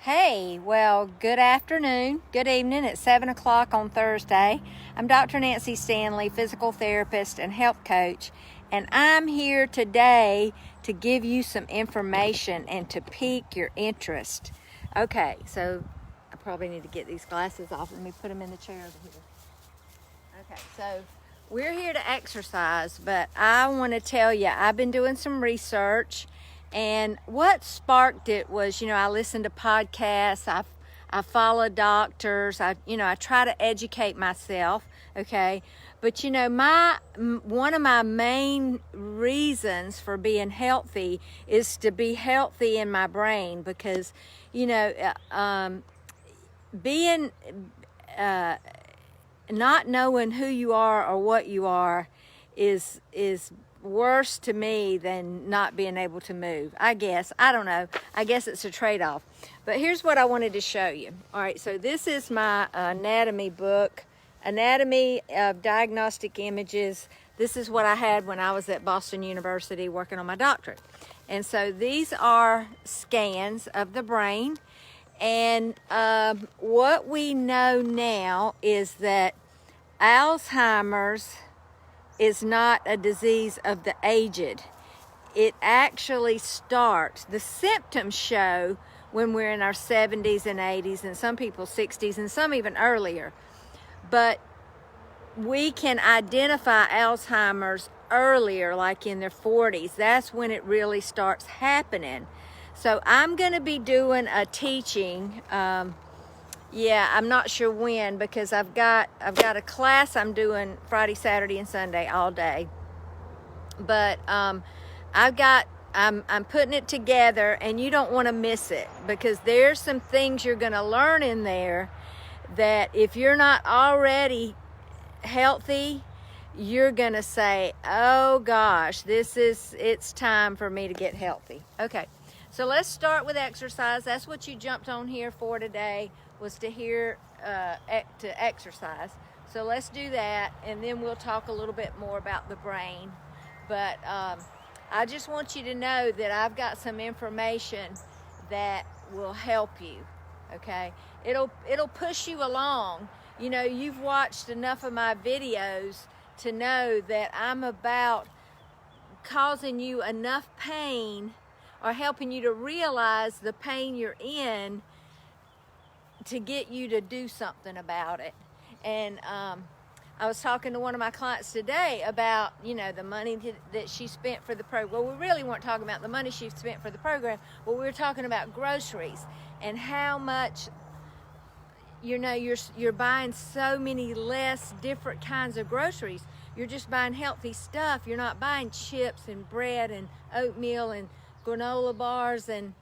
Hey, well, good afternoon, good evening. It's 7 o'clock on Thursday. I'm Dr. Nancy Stanley, physical therapist and health coach, and I'm here today to give you some information and to pique your interest. Okay, so I probably need to get these glasses off. Let me put them in the chair over here. Okay, so we're here to exercise, but I want to tell you, I've been doing some research. And what sparked it was, I listen to podcasts, I follow doctors, I try to educate myself, okay? But one of my main reasons for being healthy is to be healthy in my brain because, being not knowing who you are or what you are is worse to me than not being able to move. I don't know. I guess it's a trade-off. But here's what I wanted to show you. All right, so this is my anatomy book, Anatomy of Diagnostic Images. This is what I had when I was at Boston University working on my doctorate. And so these are scans of the brain. And what we know now is that Alzheimer's is not a disease of the aged. It actually starts, the symptoms show when we're in our 70s and 80s, and some people 60s, and some even earlier. But we can identify Alzheimer's earlier, like in their 40s. That's when it really starts happening. So I'm going to be doing a teaching. I'm not sure when, because I've got a class I'm doing Friday, Saturday, and Sunday all day. But I'm putting it together, and you don't want to miss it because there's some things you're going to learn in there that if you're not already healthy, you're going to say, "Oh gosh, it's time for me to get healthy." Okay. So let's start with exercise. That's what you jumped on here for today, was to to exercise. So let's do that, and then we'll talk a little bit more about the brain. But I just want you to know that I've got some information that will help you, okay? It'll push you along. You've watched enough of my videos to know that I'm about causing you enough pain or helping you to realize the pain you're in to get you to do something about it. And I was talking to one of my clients today about, the money that she spent for the program. Well, we really weren't talking about the money she spent for the program, but we were talking about groceries and how much, you're buying so many less different kinds of groceries. You're just buying healthy stuff. You're not buying chips and bread and oatmeal and granola bars and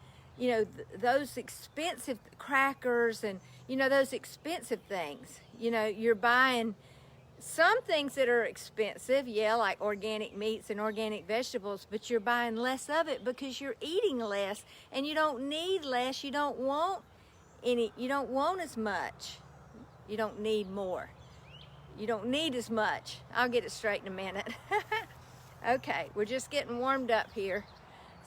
those expensive crackers and those expensive things. You're buying some things that are expensive, like organic meats and organic vegetables, but you're buying less of it because you're eating less, and you don't need less. You don't want as much. You don't need more. You don't need as much. I'll get it straight in a minute. Okay, we're just getting warmed up here.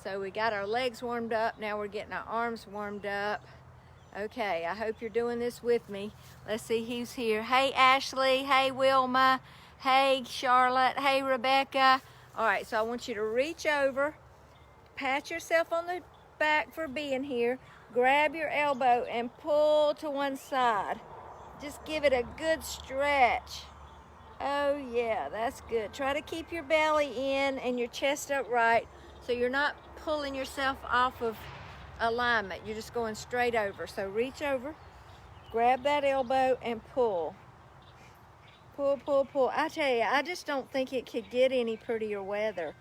So we got our legs warmed up. Now we're getting our arms warmed up. Okay, I hope you're doing this with me. Let's see who's here. Hey, Ashley. Hey, Wilma. Hey, Charlotte. Hey, Rebecca. All right, so I want you to reach over, pat yourself on the back for being here, grab your elbow and pull to one side. Just give it a good stretch. Oh, yeah, that's good. Try to keep your belly in and your chest upright so you're not pulling yourself off of alignment. You're just going straight over. So reach over, grab that elbow, and pull. Pull, pull, pull. I tell you, I just don't think it could get any prettier weather.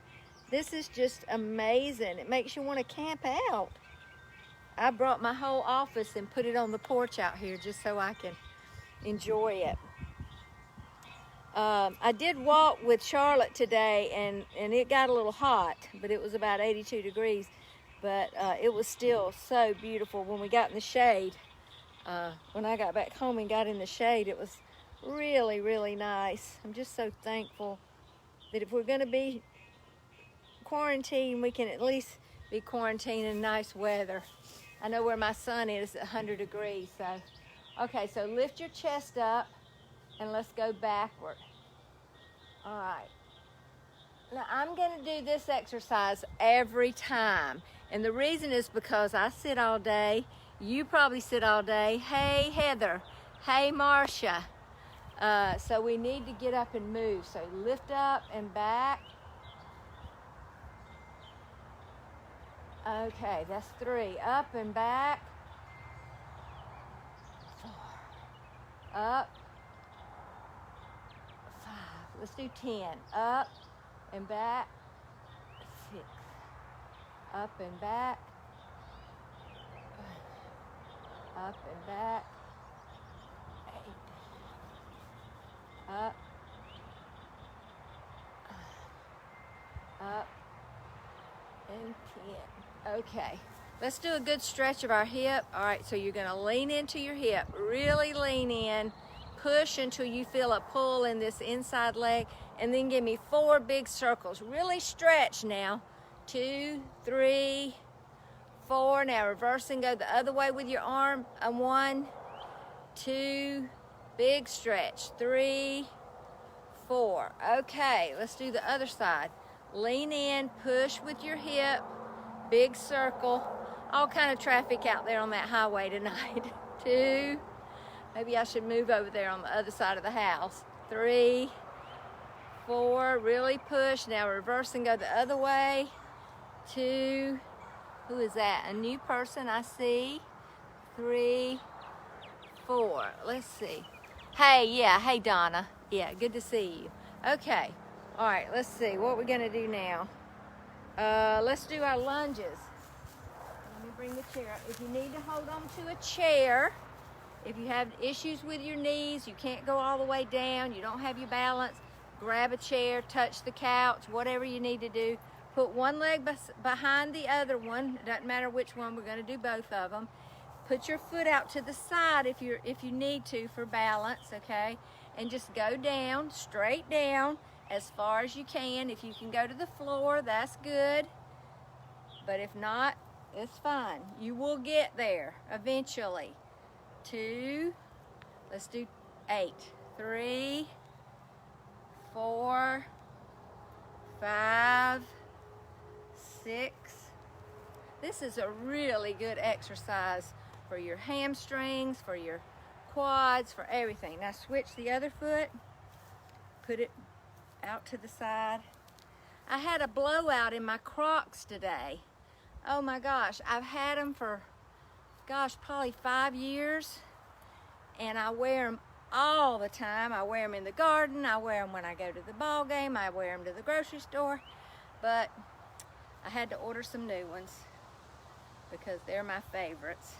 This is just amazing. It makes you want to camp out. I brought my whole office and put it on the porch out here just so I can enjoy it. I did walk with Charlotte today, and it got a little hot, but it was about 82 degrees. But it was still so beautiful when we got in the shade. When I got back home and got in the shade, it was really, really nice. I'm just so thankful that if we're going to be quarantined, we can at least be quarantined in nice weather. I know where my sun is at 100 degrees. So, okay, so lift your chest up and let's go backward. All right. Now I'm going to do this exercise every time. And the reason is because I sit all day. You probably sit all day. Hey, Heather. Hey, Marcia. So we need to get up and move. So lift up and back. Okay, that's 3. Up and back. 4. Up. 5. Let's do 10. Up and back. 6. Up and back. Up and back. 8. Up. Up. And 10. Okay. Let's do a good stretch of our hip. All right, so you're going to lean into your hip. Really lean in. Push until you feel a pull in this inside leg. And then give me 4 big circles. Really stretch now. 2, 3, 4. Now reverse and go the other way with your arm. 1, 2, big stretch. 3, 4. Okay, let's do the other side. Lean in, push with your hip, big circle. All kind of traffic out there on that highway tonight. 2, maybe I should move over there on the other side of the house. 3, 4, really push. Now reverse and go the other way. 2, who is that? A new person I see. 3, 4, let's see. Hey, yeah, hey Donna. Yeah, good to see you. Okay, all right, let's see what we're gonna do now. Let's do our lunges. Let me bring the chair up. If you need to hold on to a chair, if you have issues with your knees, you can't go all the way down, you don't have your balance, grab a chair, touch the couch, whatever you need to do. Put one leg behind the other one. It doesn't matter which one, we're gonna do both of them. Put your foot out to the side if you need to for balance, okay? And just go down, straight down, as far as you can. If you can go to the floor, that's good. But if not, it's fine. You will get there eventually. 2, let's do 8. 3, 4, 5, 6. This is a really good exercise for your hamstrings, for your quads, for everything. Now switch the other foot, put it out to the side. I had a blowout in my Crocs today. Oh my gosh, I've had them for, gosh, probably 5 years, and I wear them all the time. I wear them in the garden, I wear them when I go to the ball game, I wear them to the grocery store, but I had to order some new ones because they're my favorites.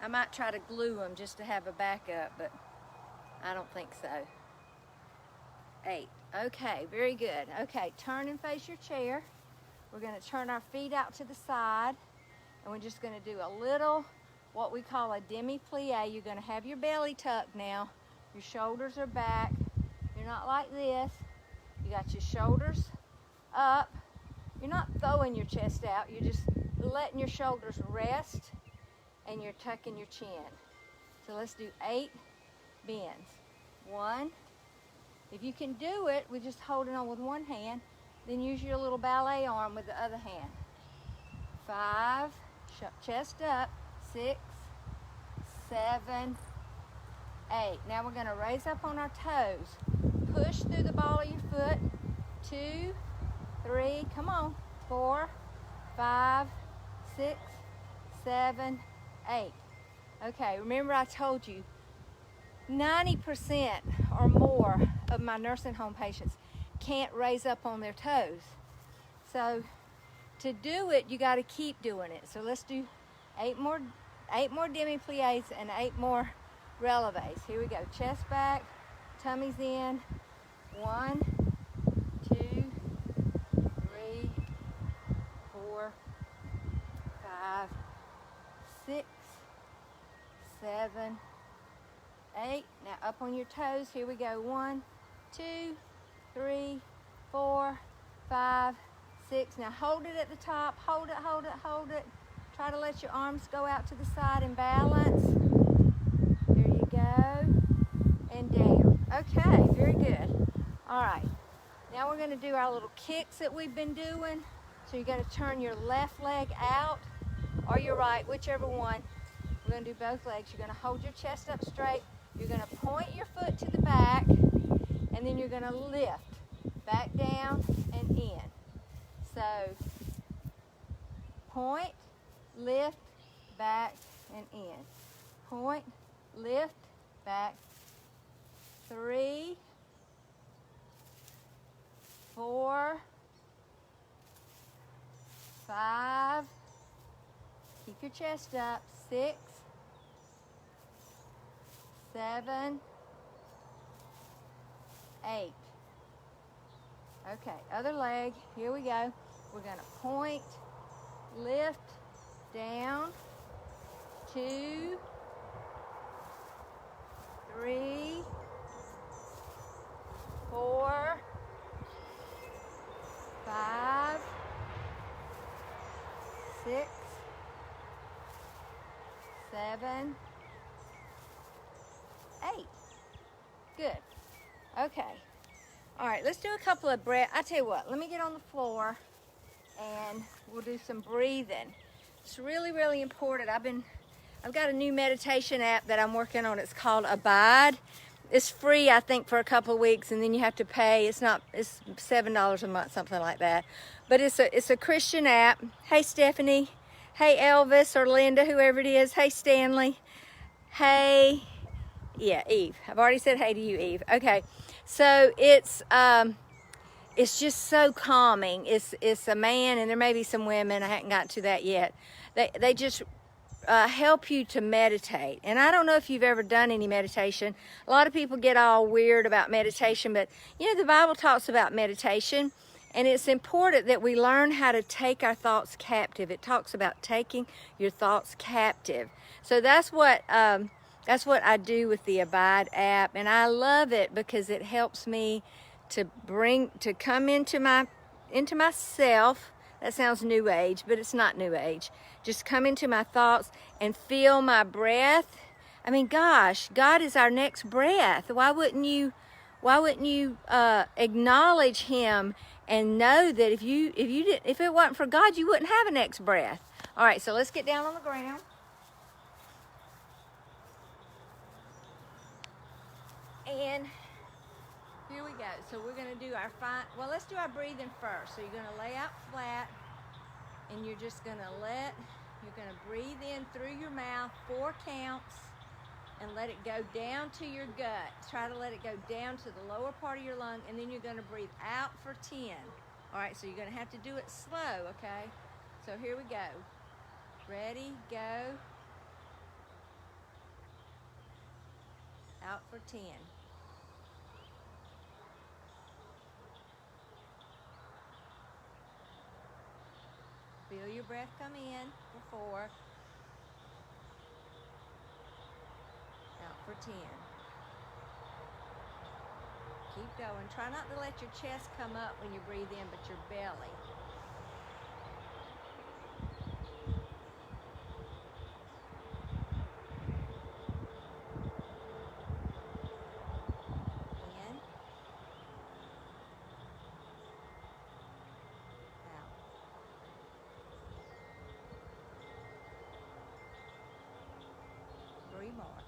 I might try to glue them just to have a backup, but I don't think so. 8. Okay, very good. Okay, turn and face your chair. We're going to turn our feet out to the side, and we're just going to do a little, what we call a demi-plie. You're going to have your belly tucked now. Your shoulders are back. You're not like this. You got your shoulders up. You're not throwing your chest out. You're just letting your shoulders rest, and you're tucking your chin. So let's do 8 bends. 1. If you can do it with just holding on with one hand, then use your little ballet arm with the other hand. 5, chest up. 6, 7, 8. Now we're going to raise up on our toes. Push through the ball of your foot. 2, 3, come on. 4, 5, 6, 7, 8. Okay, remember I told you 90% or more of my nursing home patients can't raise up on their toes. So to do it, you got to keep doing it. So let's do 8 more demi-plies and 8 more releves. Here we go. Chest back, tummy's in. 1, 2, 3, 4, 5, 6, 7, 8. Now up on your toes. Here we go. 1, 2, 3, 4, 5, 6. Now hold it at the top. Hold it, hold it, hold it. Try to let your arms go out to the side and balance. There you go. And down. Okay, very good. All right. Now we're going to do our little kicks that we've been doing. So you're going to turn your left leg out or your right, whichever one. We're going to do both legs. You're going to hold your chest up straight. You're going to point your foot to the back, and then you're going to lift back down and in. So point, lift, back, and in. Point, lift, back. 3, 4, 5. Keep your chest up. 6, 7, 8. Okay, other leg. Here we go. We're going to point, lift, down. 2, 3, 4, 5, 6, 7, 8. Good. Okay. All right, let's do a couple of breaths. I tell you what, let me get on the floor and we'll do some breathing. It's really, really important. I've got a new meditation app that I'm working on. It's called Abide. It's free, I think, for a couple of weeks, and then you have to pay. It's $7 a month, something like that. But it's a Christian app. Hey, Stephanie. Hey, Elvis or Linda, whoever it is. Hey, Stanley. Hey, yeah, Eve. I've already said hey to you, Eve. Okay, so it's just so calming. It's a man, and there may be some women. I haven't got to that yet. They just help you to meditate. And I don't know if you've ever done any meditation. A lot of people get all weird about meditation, but you know, the Bible talks about meditation, and it's important that we learn how to take our thoughts captive. It talks about taking your thoughts captive. So that's what I do with the Abide app, and I love it because it helps me to come into myself. That sounds new age, but it's not new age. Just come into my thoughts and feel my breath. I mean, gosh, God is our next breath. Why wouldn't you acknowledge Him and know that if it wasn't for God, you wouldn't have a next breath? All right, so let's get down on the ground. And here we go. So we're going to do let's do our breathing first. So you're going to lay out flat, and you're just going to breathe in through your mouth 4 counts and let it go down to your gut. Try to let it go down to the lower part of your lung, and then you're going to breathe out for 10. All right, so you're going to have to do it slow, okay? So here we go. Ready, go. Out for 10. Feel your breath come in for 4. Out for 10. Keep going. Try not to let your chest come up when you breathe in, but your belly. More.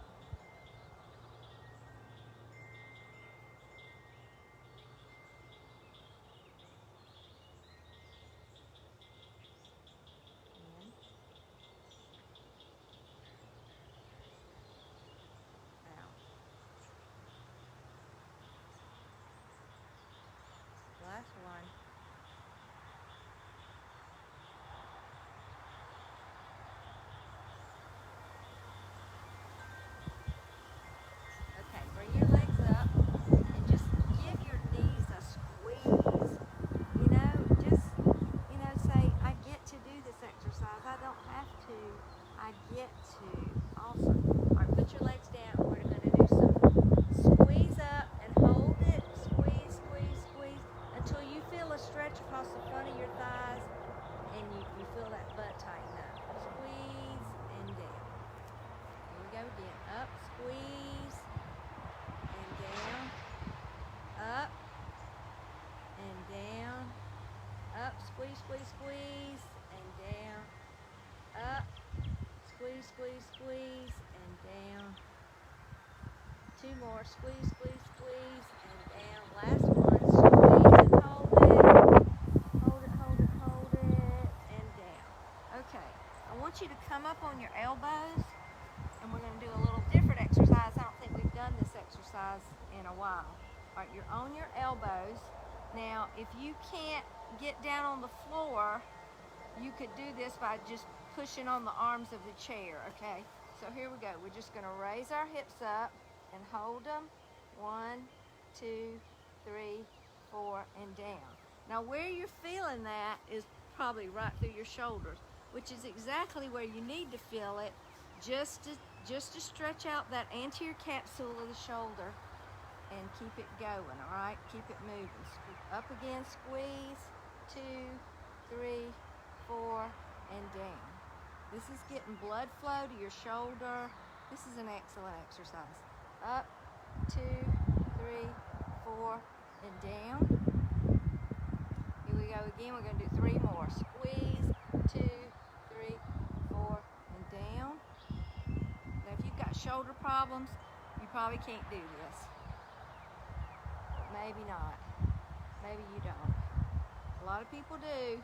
In. Out. Last one. Bring your legs up and just give your knees a squeeze. Say, I get to do this exercise. I don't have to. I get to. Awesome. All right, put your legs down. We're going to do some squeeze up and hold it. Squeeze, squeeze, squeeze until you feel a stretch across the front of your thighs and you feel that butt tighten up. Squeeze. squeeze, squeeze, and down. Up, squeeze, squeeze, squeeze, and down. 2 more, squeeze, squeeze, squeeze, and down. Last one, squeeze and hold it. Hold it, hold it, hold it, and down. Okay, I want you to come up on your elbows, and we're going to do a little different exercise. I don't think we've done this exercise in a while. All right, you're on your elbows. Now, if you can't get down on the floor, you could do this by just pushing on the arms of the chair, okay? So here we go. We're just going to raise our hips up and hold them. 1, 2, 3, 4, and down. Now, where you're feeling that is probably right through your shoulders, which is exactly where you need to feel it, just to stretch out that anterior capsule of the shoulder and keep it going, all right? Keep it moving. Up again, squeeze, 2, 3, 4, and down. This is getting blood flow to your shoulder. This is an excellent exercise. Up, 2, 3, 4, and down. Here we go again. We're going to do 3 more. Squeeze, 2, 3, 4, and down. Now, if you've got shoulder problems, you probably can't do this. But maybe not. Maybe you don't. A lot of people do.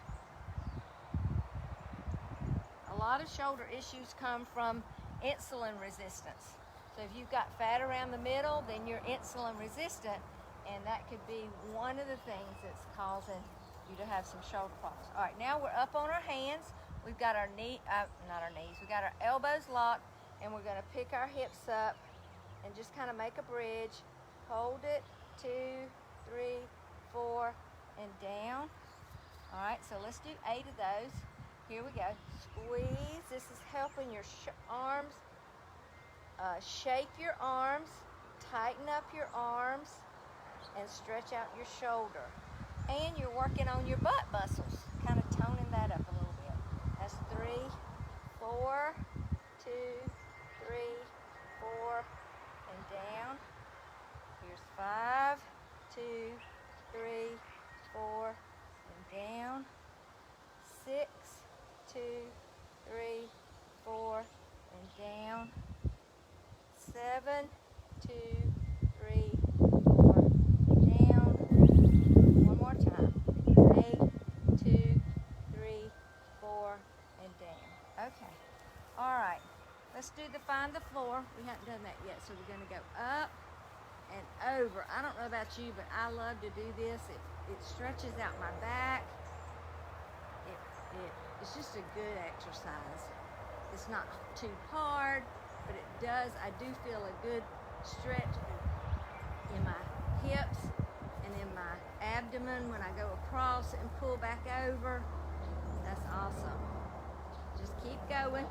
A lot of shoulder issues come from insulin resistance. So if you've got fat around the middle, then you're insulin resistant, and that could be one of the things that's causing you to have some shoulder problems. All right, now we're up on our hands. We've got our not our knees, we've got our elbows locked, and we're gonna pick our hips up and just kind of make a bridge. Hold it, 2, 3, 4, and down. All right, so let's do 8 of those. Here we go. Squeeze. This is helping your arms. Shape your arms, tighten up your arms, and stretch out your shoulder. And you're working on your butt muscles, kind of toning that up a little bit. That's 3, 4, 2, 3, 4, and down. Here's 5, 2, 3, 4, and down. 6, 2, 3, 4, and down. 7, 2, 3, 4, down. One more time. 8, 2, 3, 4, and down. Okay. All right. Let's do the find the floor. We haven't done that yet, so we're going to go up and over. I don't know about you, but I love to do this. It stretches out my back. It's just a good exercise. It's not too hard, but it does. I do feel a good stretch in my hips and in my abdomen when I go across and pull back over. That's awesome. Just keep going.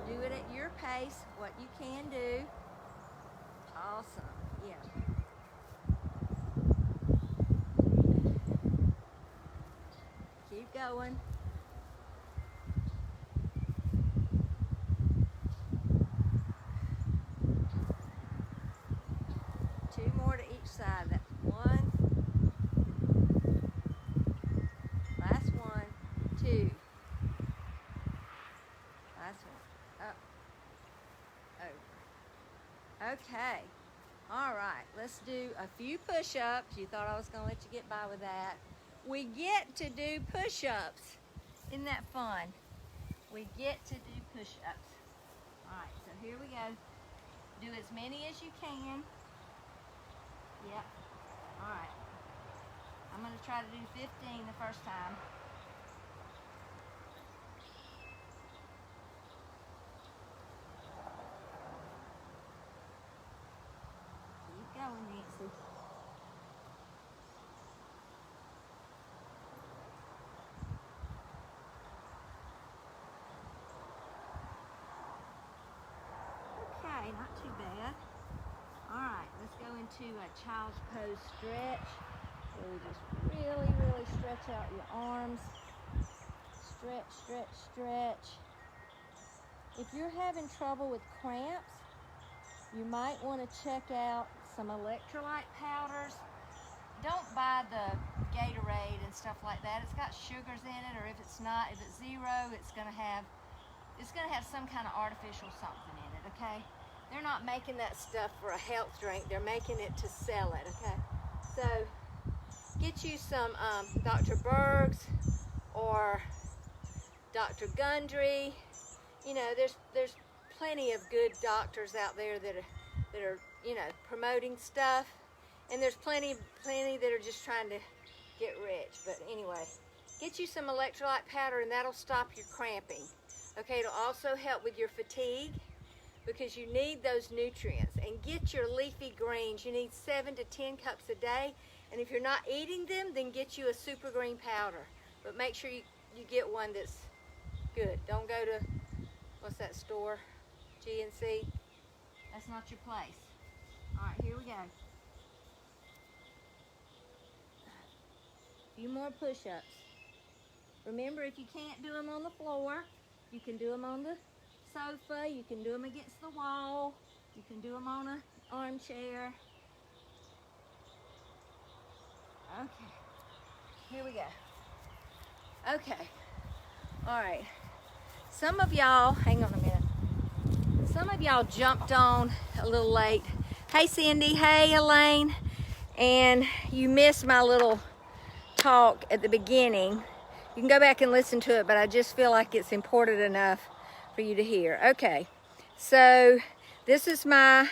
Do it at your pace, what you can do. Awesome. Yeah. Keep going. Side. That's 1. Last one. 2. Last one. Up. Over. Okay. All right. Let's do a few push-ups. You thought I was going to let you get by with that. We get to do push-ups. Isn't that fun? We get to do push-ups. All right. So here we go. Do as many as you can. Yep. All right. I'm going to try to do 15 the first time. Keep going, Nancy. Okay, not too bad. All right, let's go into a child's pose stretch. So we just really stretch out your arms. Stretch, stretch, stretch. If you're having trouble with cramps, you might want to check out some electrolyte powders. don't buy the Gatorade and stuff like that. It's got sugars in it, or if it's not, if it's zero, it's gonna have some kind of artificial something in it, okay? They're not making that stuff for a health drink. They're making it to sell it, okay? So get you some Dr. Berg's or Dr. Gundry. You know, there's plenty of good doctors out there that are you know, promoting stuff, and there's plenty that are just trying to get rich. But anyway, get you some electrolyte powder, and that'll stop your cramping. Okay, it'll also help with your fatigue because you need those nutrients. And get your leafy greens. You need 7 to 10 cups a day, and if you're not eating them, then get you a super green powder. But make sure you get one that's good. Don't go to, what's that store? GNC. That's not your place. All right, here we go. A few more push-ups. Remember, if you can't do them on the floor, you can do them on the sofa. You can do them against the wall. You can do them on an armchair. Okay, here we go. Okay, all right. Some of y'all, hang on a minute. Some of y'all jumped on a little late. Hey Cindy, hey Elaine. And you missed my little talk at the beginning. You can go back and listen to it, but I just feel like it's important enough for you to hear. Okay, so this is my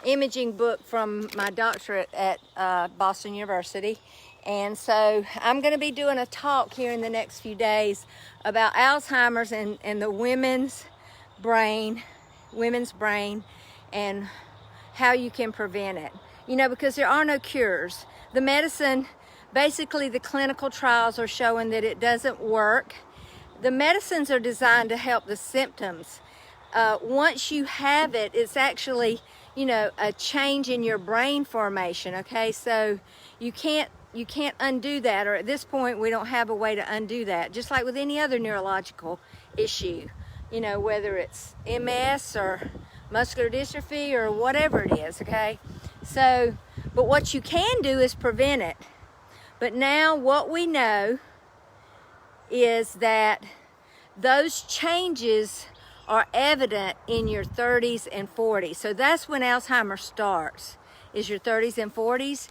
imaging book from my doctorate at Boston University. And so I'm going to be doing a talk here in the next few days about Alzheimer's and the women's brain, and how you can prevent it. You know, because there are no cures. The medicine, basically the clinical trials are showing that it doesn't work. The medicines are designed to help the symptoms. Once you have it, it's actually, you know, a change in your brain formation, okay? So you can't undo that, or at this point we don't have a way to undo that, just like with any other neurological issue, you know, whether it's MS or muscular dystrophy or whatever it is, okay? So, but what you can do is prevent it. But now what we know is that those changes are evident in your 30s and 40s. So that's when Alzheimer's starts, is your 30s and 40s.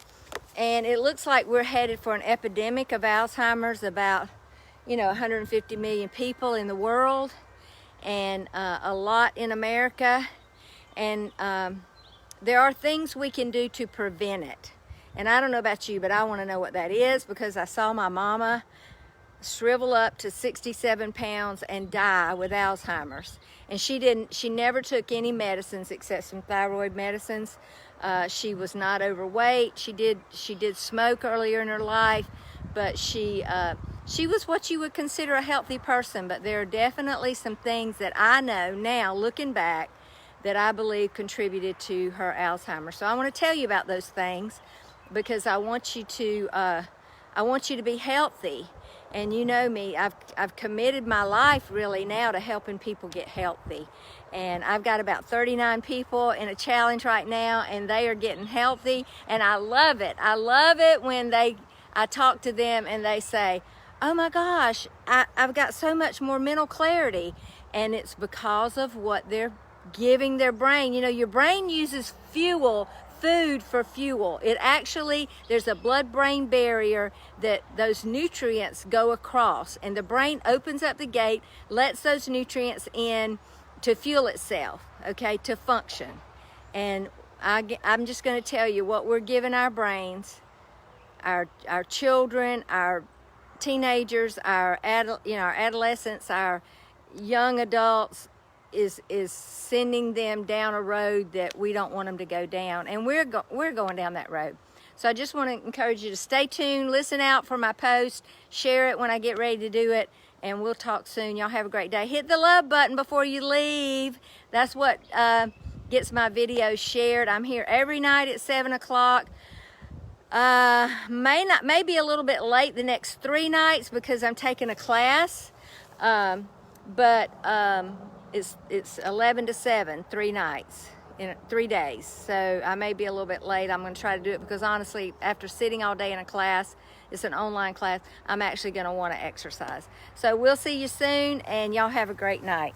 And it looks like we're headed for an epidemic of Alzheimer's, about, you know, 150 million people in the world, and a lot in America. And there are things we can do to prevent it. And I don't know about you, but I want to know what that is, because I saw my mama shrivel up to 67 pounds and die with Alzheimer's. And she never took any medicines except some thyroid medicines. She was not overweight. She did smoke earlier in her life, but she was what you would consider a healthy person. But there are definitely some things that I know now, looking back, that I believe contributed to her Alzheimer's. So I want to tell you about those things, because I want you to be healthy. And you know me, I've committed my life really now to helping people get healthy. And I've got about 39 people in a challenge right now, and they are getting healthy, and I love it. I love it when I talk to them and they say, oh my gosh, I've got so much more mental clarity. And it's because of what they're giving their brain. You know, your brain uses food for fuel. It actually, there's a blood-brain barrier that those nutrients go across, and the brain opens up the gate, lets those nutrients in to fuel itself, okay, to function. And I'm just going to tell you what we're giving our brains, our children, our teenagers, our adolescents, our young adults, is sending them down a road that we don't want them to go down, and we're going down that road. So I just want to encourage you to stay tuned, listen out for my post, share it when I get ready to do it, and we'll talk soon. Y'all have a great day. Hit the love button before you leave. That's what gets my videos shared. I'm here every night at 7 o'clock. Maybe a little bit late the next 3 nights because I'm taking a class, but it's 11 to 7, 3 nights in 3 days. So I may be a little bit late. I'm going to try to do it because honestly, after sitting all day in a class, it's an online class, I'm actually going to want to exercise. So we'll see you soon, and y'all have a great night.